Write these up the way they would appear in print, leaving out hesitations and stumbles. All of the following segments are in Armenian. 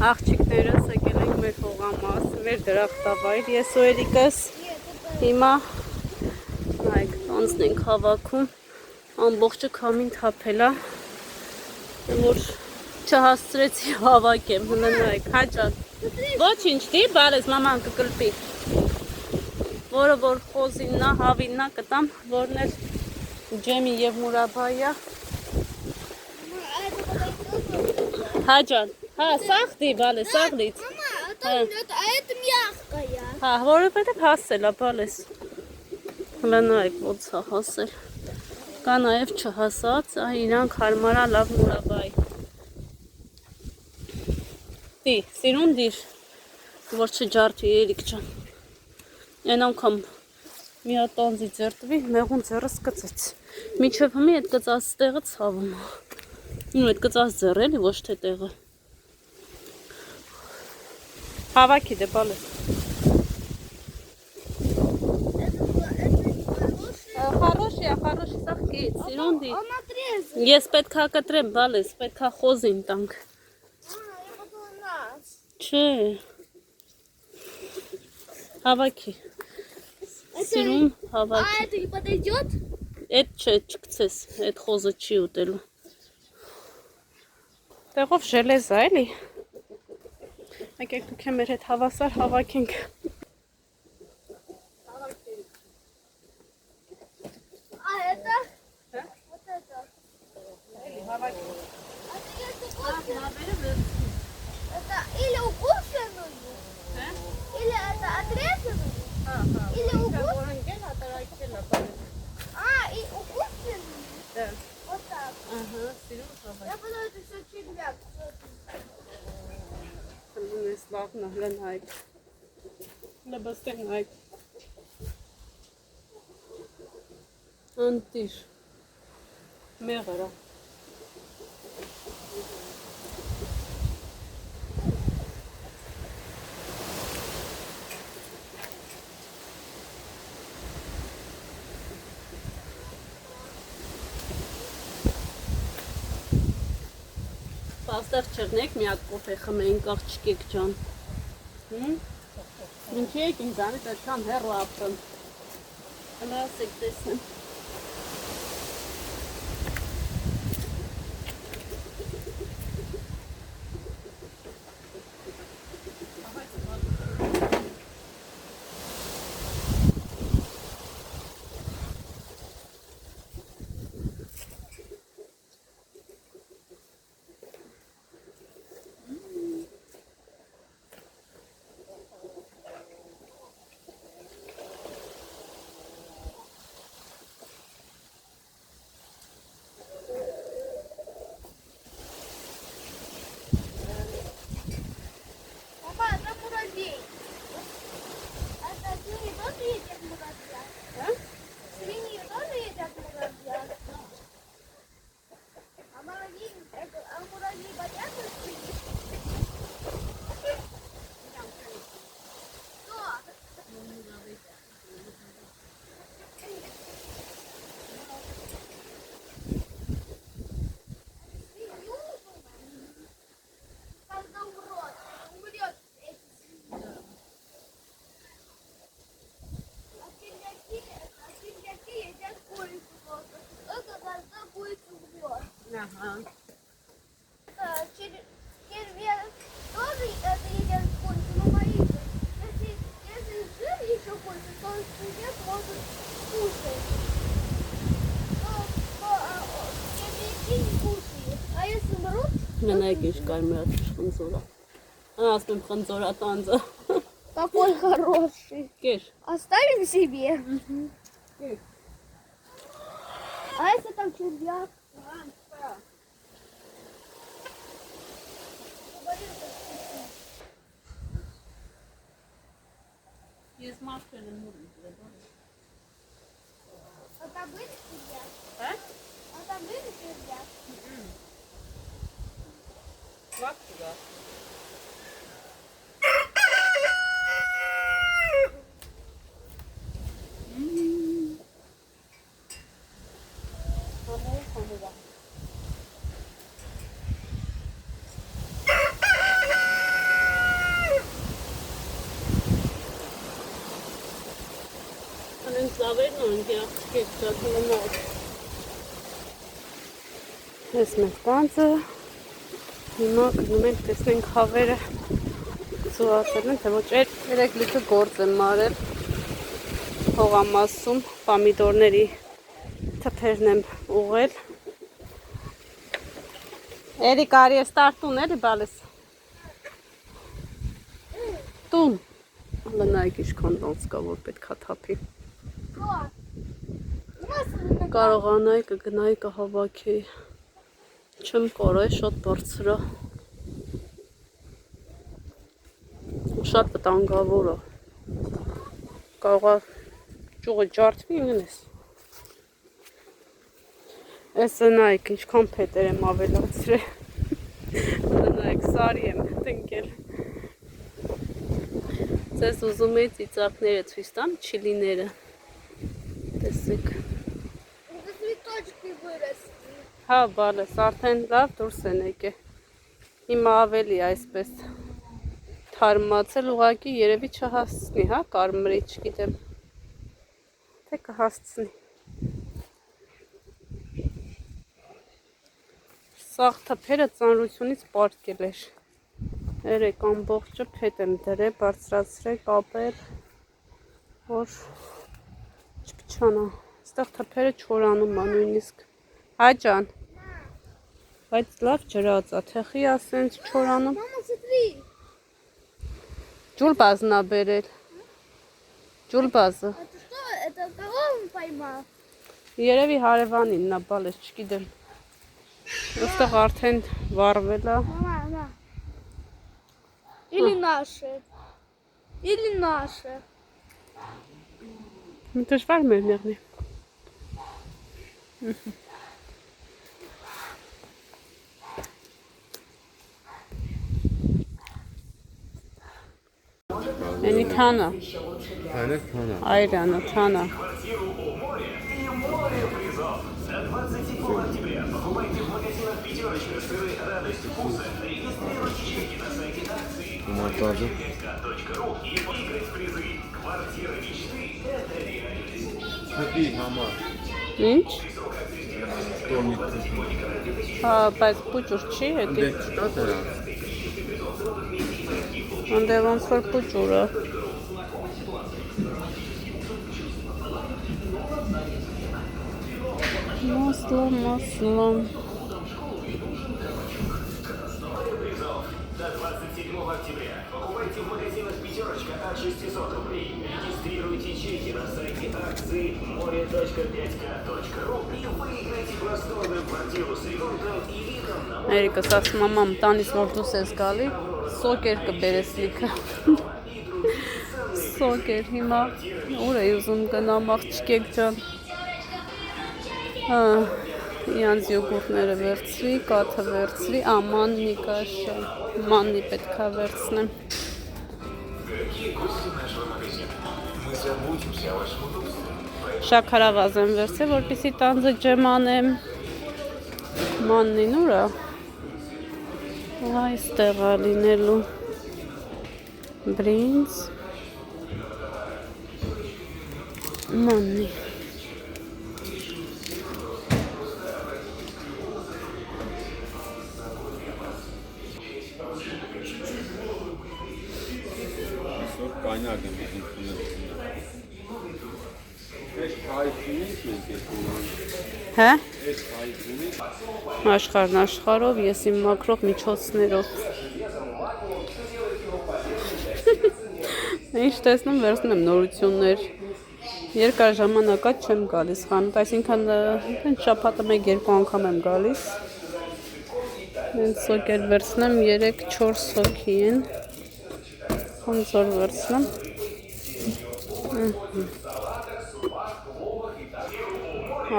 Աղջիկներս եկել ենք մեր հողամաս, մեր դրախտավայր, ես ու Էրիկս հիմա նայեք տանձն ենք հավաքում, ամբողջը քամին թափել է, որ չհասցրեցի հավաքեմ, հլը նայեք, հաճան, ոչինչ դի, բարես մաման կկլպի, որը որ խոզիննա, հավիննա կտամ, որն էլ ջեմի և մուրաբայա, հաճան, հա, սաղ դի, բալես, սաղլից, это мягкая. հա, որովհետև հասել է, բալես, հլը նայեք, ոնց է հասել, կա նաև չհասած, իրանք հարմարա լավ մուրաբայ, դի, սիրուն դիր, որ չջարդի Էրիկ ջան, են անգամ մի հատ տանձի ձերտվի, մեղուն ձեռս կծեց, միջև հմի էդ կծած տեղը ցավում է, ու էդ կծած ձեռ էլի, ոչ թե տեղը, հավաքի դե բալես, Хороший, սաղկից, սիրուն դի, Он отрезал. ես պետք է կտրեմ, բալես, պետք է խոզին տանք, Я подумала нас. չէ, հավաքի, սիրուն հավաքի, А это не подойдет? էդ չէ, չկցես, էդ խոզը չի ուտելու, տեղով ժելեզ է, էլի, եկեք դուք է մեր հետ հավասար հավաքենք, А это? Да? Вот это. էլի հավաքի, Это если укушенную. Это или укушенную, или это отрезанную, или укушенную. А, и укушенную. Да. Вот так. Ահա, սիրուն հավաքի, Я подумала, это все червяк. հլուն ես լավն է, հլն հայք, լբստեն հայք, անտիր, մեղերա, Պաստեղ չրնեք, մի հատ կոֆե խմենք աղջիկեք ջան, ինչի եք ինձանից այդքան հեռու ապրում, հլասեք տեսեմ, Папа, это муравей. Это свиньи тоже едят муравья? Да? Свиньи тоже едят муравья? А муравьи боятся свиньи? Что? Свинью? Когда умрет эти свиньи. А червяки едят курицу тоже. Это когда курица умрет. ահա, Червяк тоже это едят курицу, но мои если жир еще курица, то червяк может кушать. Но червяки не кушают. А если мрут, մենայք ինչ կար մի հատ խնձորա, ասում եմ խնձորա տանձը, какой хороший. կեր, Оставим себе. կեր, А если там червяк? ես մարդել եմ ուր ինձ, А там были червяк? հա, А там были червяк? վակ կգա, համով, Ես մեր տանձը հիմա գնում ենք տեսնենք հավերը ծուացել են, թե ոչ երեք լիքը գործ եմ մարել հողամասում, պամիդորների թփերն եմ ուղել Էրի կարի ես տարտուն էլի բալես տուն լնայք իշքան դանց կա, որ պետք է թափի կարողանայի կգնայի կհավաքեի չեմ կարա շատ բարձր է շատ վտանգավոր է կարող է ճյուղը ջարդվի ինգնես Ես նայք ինչքան փետեր եմ ավելացրել նայք սարի եմ տնկել Ձեզ ուզում էի ծիծաղները ցույց տամ չիլիները տեսեք Հա բալես արդեն լավ դուրս են եկել Հիմա ավելի այսպես թարմացել ուղղակի երևի չհասցնի, հա, կարմրի, չգիտեմ, թե կհասցնի։ Սաղ թփերը ծանրությունից պարկել էր։ Երեք ամբողջը փետ եմ դրել, բարձրացրել, կապել, որ չփչանա։ Այստեղ թփերը չորանում է նույնիսկ։ Հա ջան։ Բայց լավ ջրած է, թեխի ասենց չորանում։ Ջուլ բազն է բերել։ Ջուլ բազը։ Это кого он поймал? Երևի հարևանինն է, բալես, չգիտեմ։ Այստեղ արդեն վառվել է։ Мама. Или наши. Или наши. Դժվար մերներն է։ Eni tana. Aynen tana. Ayranı tana. Montajı. Tabii ama. Ինչ? Տոնի։ Հա, բայց փուճուր չի հետի։ Դե չկա դրա։ Անդե ոնց որ փուճուրը։ Масло. До 27 октября. Покупайте в магазинах «Пятерочка» от 600 рублей. Регистрируйте чеки на сайте акции more.5k.ru и выиграйте просторную квартиру с ремонтом и видом на море. Երիկս ասում մամամ տանից որ դուս ես գալի, սոկեր կբերես լիքը։ Սոկեր հիմա ուր է ուզում գնամ աղջիկեք ջան։ Հա, իրանց յոգուրտները վերցրի, կաթը վերցրի, մաննի կաշը, մաննի պետք է վերցնեմ։ Շաքարավազ եմ վերցրել, որպեսզի տանձը ջեմ անեմ։ Մաննին ուր է։ Այստեղ է լինելու բրինձ, մաննի։ Կայնակ եմ ընդունել։ Այս հայտնի չէ։ Հա։ Այս հայտնի Աշխարհն աշխարհով, ես իմ մակրող միջոցներով։ Ինչ տեսնում վերցնում եմ նորություններ։ Երկար ժամանակա չեմ գալիս խանութ, այսինքն շաբաթը 1-2 անգամ եմ գալիս։ Հենց սոկեր վերցնեմ 3-4 սոկի են։ Խոնձոր վերցնեմ։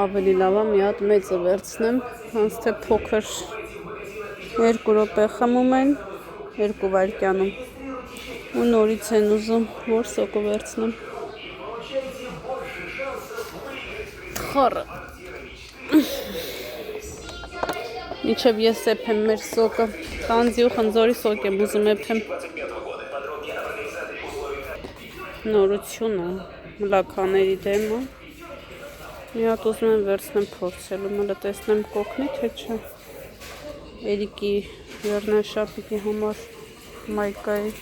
Ավելի լավ է մի հատ մեծը վերցնեմ, ոնց թե փոքր 2 րոպե խմում են 2 վայրկյանում։ Ու նորից են ուզում, որ սոկը վերցնեմ։ Խառը։ Մինչև ես էփեմ մեր սոկը, տանձի ու խնձորի սոկ եմ ուզում էփեմ։ Նորությունը մլակաների դեմը Մի հատ ուզում եմ վերցնեմ փորձելու, մենը տեսնեմ կօգնի թե չէ։ Էրիկի վերնաշապիկի համար մայկայի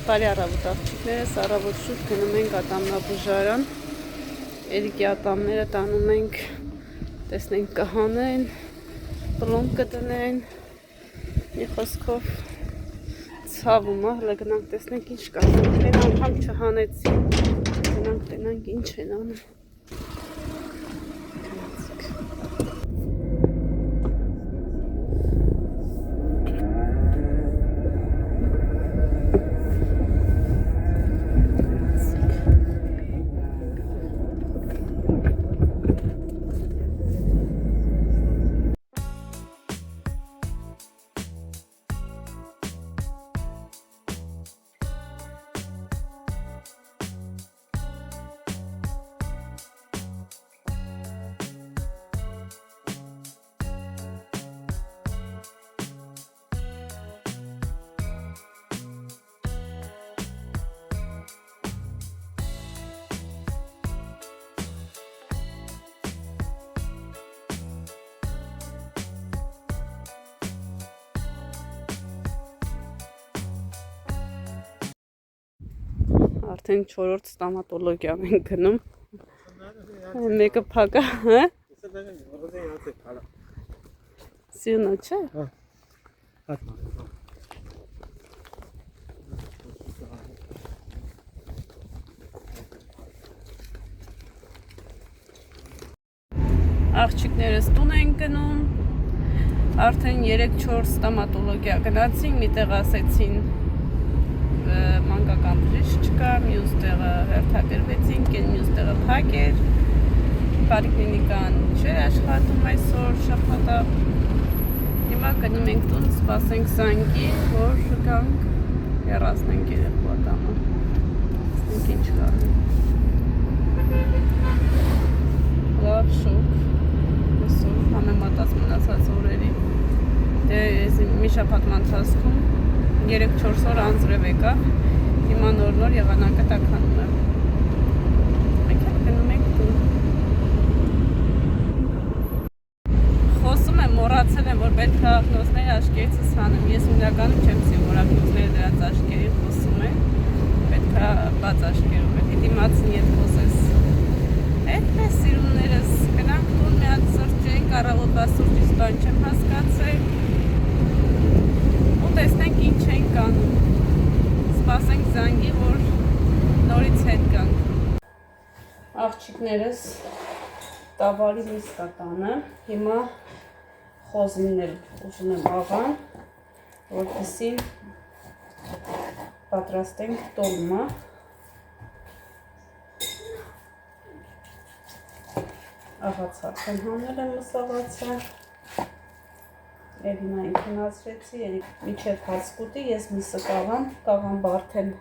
Բարի առավոտ աղջիկներս, առավոտ շուտ գնում ենք ատամնաբուժարան, Էրիկի ատամները տանում ենք, տեսնենք կհանեն, պլոմ կտնեն, մի խոսքով ցավում է, հլը գնանք տեսնենք ինչ կա, են անգամ չհանեցի, գնանք տենանք ինչ են անում։ Արդեն 4-րդ ստամատոլոգիան ենք գնում։ Մեկը փակ է, հա՞։ Սյունը չէ։ Աղջիկներս տուն են գնում։ Արդեն 3-4 ստամատոլոգիա գնացին, միտեղ ասեցին մանկական բժիշկ չկա, մյուս տեղը հերթագրվեցինք, մյուս տեղը փակ էր, պոլիկլինիկան չէր աշխատում այսօր շաբաթը։ Հիմա գնում ենք տուն, սպասենք զանգին, որ գանք հեռացնենք երեխու ատամը։ Տեսնենք ինչ կա։ Լավ շոկ, այսօր համեմատած մնացած օրերի։ Դե մի շաբաթվա ընթացքում 3-4 օր անձրև եկավ, հիմա նոր եղանակը տաքանում է։ Մենք էլ գնում ենք տուն։ Խոսում եմ, մոռացել եմ, որ պետք է ակնոցները աչքերիցս հանեմ։ Ես հիմնականում չեմ սիրում, որ ակնոցները դրանց աչքերին խոսում են։ Պետք է բաց աչքերով է, դիմացին ետ խոսես։ Այդպես սիրուններս, գնանք տուն մի հատ սրճենք, առավոտվա սուրճից բան չեմ հասկացել։ Ու տեսնենք անում։ Սպասենք զանգի, որ նորից հետ գանք։ Աղջիկներս տավարի միս կա տանը, հիմա խոզիններ ուզում եմ աղան, որպեսզի պատրաստենք տոլմա։ Աղաց արդեն հանել եմ մսաղացը, Էլինային քնացրեցի, միջև հացկուտի, ես միսը կաղան բարդեն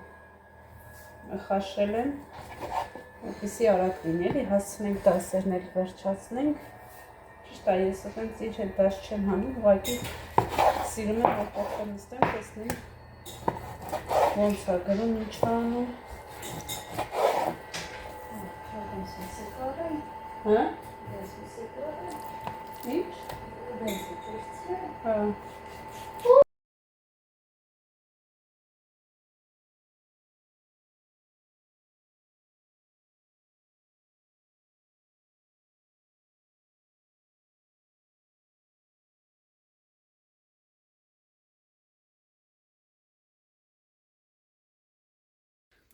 խաշել եմ, որպեսզի արագ լինի, հասցնենք դասերն էլ վերջացնենք, ճիշտ է, ես այդպես իր հետ դաս չեմ հանում, ուղղակի սիրում եմ, որ կողքով նստեմ, տեսնեմ ոնց է գրում, ինչ անում։ Հա? Ինչ? Հա։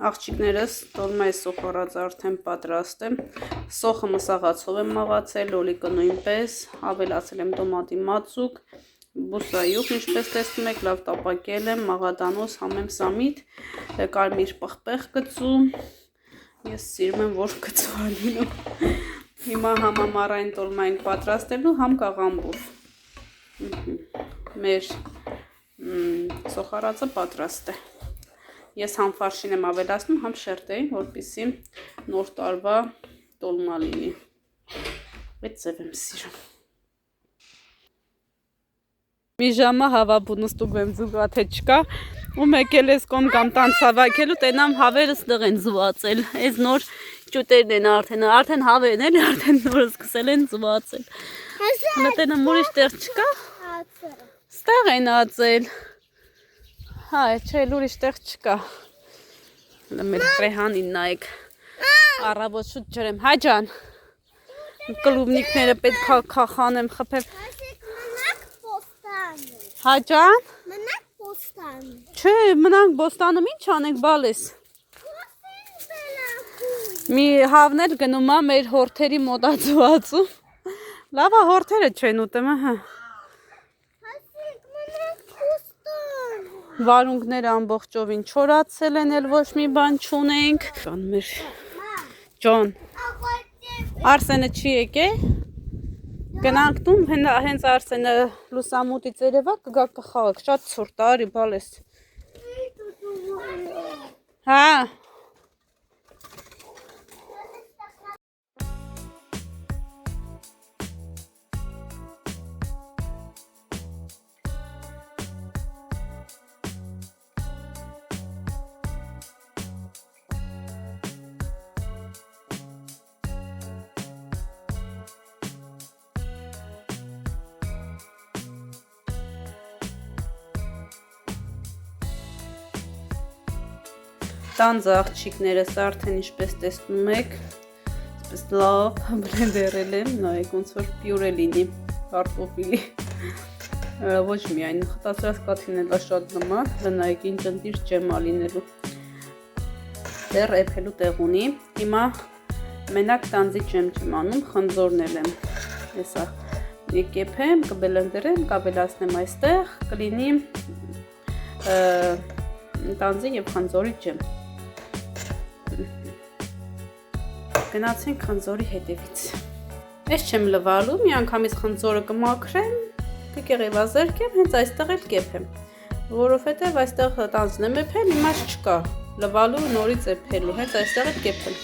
Աղջիկներս տոլմայի սոխառած արդեն պատրաստ եմ, սոխը մսաղացով եմ մաղացել, լոլիկը նույնպես, ավելացել եմ տոմատի մածուկ, բուսայուղ, ինչպես տեսնում եք, լավ տապակել եմ, մաղադանոց, համեմ սամիտ, կարմիր պղպեղ կծու, ես սիրում եմ, որ կծու լինում, հիմա համ ամառային տոլմա ենք պատրաստելու, համ կաղամբով, մեր սոխառածը պատրաստ է։ Ես համ ֆարշին եմ ավելացնում, համ շերտերին, որպեսզի նոր տարվա տոլմա լինի։ Այդ ձև եմ սիրում։ Մի ժամը հավաբունը ստուգվեմ զուգա թե չկա, ու մեկել ես կոմ կամ տան ցավակելու, տենամ հավերս դեղ են զուացել։ Այս նոր ճուտերն են արդեն հավերն են, արդեն նոր սկսել են զուացել։ Մտենամ ուրիշ տեղ չկա։ Ստեղ են ածել։ Հա, չէ, ուրիշ տեղ չկա։ Մեր Ռեհանին նայեք։ Առավոտ շուտ ջրեմ։ Հայ ջան։ Կլուբնիկները պետք է քախանեմ խփեմ։ Հայ ջան։ Մնաք բոստանում։ Չէ, մնանք բոստանում, ինչ անենք բալես։ Մի հավնել գնում է մեր հորթերի մոտածուածում։ Լավ է, հորթերը չեն ուտեմ, հա։ Վարունգները ամբողջովին չորացել են, էլ ոչ մի բան չունենք։ Ջան, Արսենը չի եկել։ Գնանք տուն, հենց Արսենը լուսամուտից երևա կգա կխաղեք, շատ ցուրտ է, արի բալես։ Հա։ Տանձ աղջիկներս արդեն ինչպես տեսնում եք, այսպես լավ բլենդերել եմ, նայեք ոնց որ պյուրե լինի կարտոֆիլի, ոչ միայն խտացրած կաթին էլ շատ նման, նայեք ինչ ընտիր ջեմ ա լինելու, դեռ էփելու տեղ ունի, հիմա մենակ տանձի ջեմ չեմ անում, խնձորն եմ, հեսա կեպեմ, կբլենդերեմ, կավելացնեմ այստեղ, կլինի տանձի և խնձորի ջեմ։ Գնացենք խնձորի հետևից։ Ես չեմ լվալու, մի անգամից խնձորը կմաքրեմ, կկեղևազերկեմ, հենց այստեղ էլ կեփեմ, որովհետև այստեղ տանձն եմ էփել, իմաստ չկա, լվալու նորից էփելու, հենց այստեղ էլ կեփեմ։